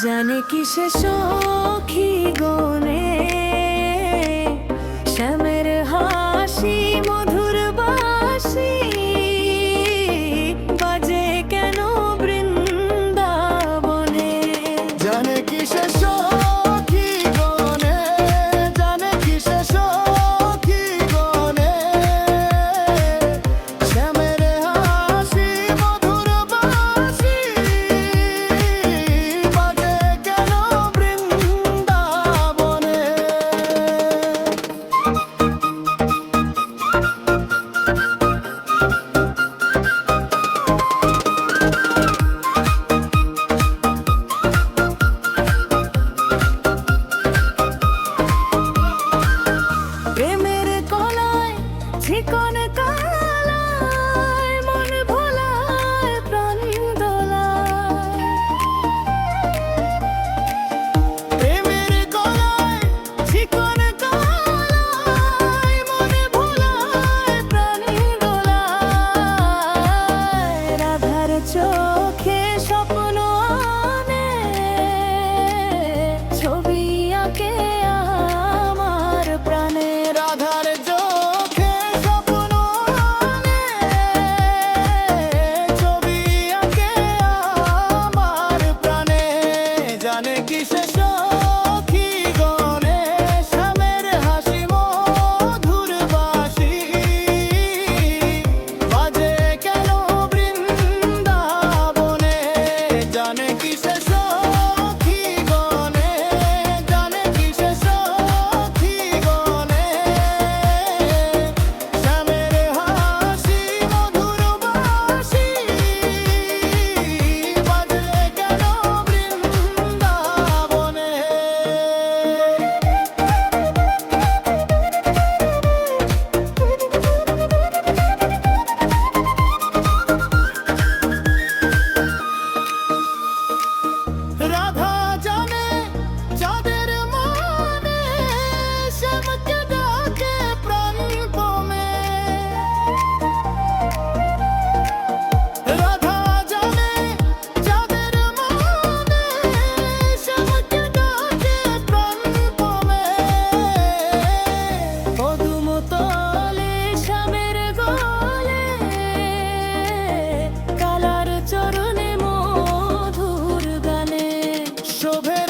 জানে কিসে সখী গনে শ্যামের হাসি মধুর বাসি বাজে কেন বৃন্দাবনে। জানে কিসে সখী গনে, জানে কিসে সখী গনে শ্যামের হাসি মধুর বাসি বাজে কেন বৃন্দাবনে। প্রেমের কলায় চিকন কালায় মন ভোলায় প্রাণ দোলায়। প্রেমের গলায় চিকন কালায় মন ভোলায় প্রাণ দোলায়। রাধার চোখে স্বপ্ন আনে ছবি আঁকে আমার প্রাণে। রাধার চোখে স্বপ্ন আনে ছবি আঁকে আমার প্রাণে। জানে কিসে সখী গনে শ্যামের হাসি মধুর বাসি বাজে কেন বৃন্দাবনে। জানে কিসে সখী গনে, জানে কিসে সখী গনে শ্যামের হাসি মধুর বাসি বাজে কেন বৃন্দাবনে। রাধা জানে যাদের মনে শ্যামকে ডাকে প্রাণ পমে। রাধা জানে যাদের মনে শ্যামকে ডাকে প্রাণ পমে। পদুম তলে শ্যামের গলে কালার চরণে মধুর গানে। শোভে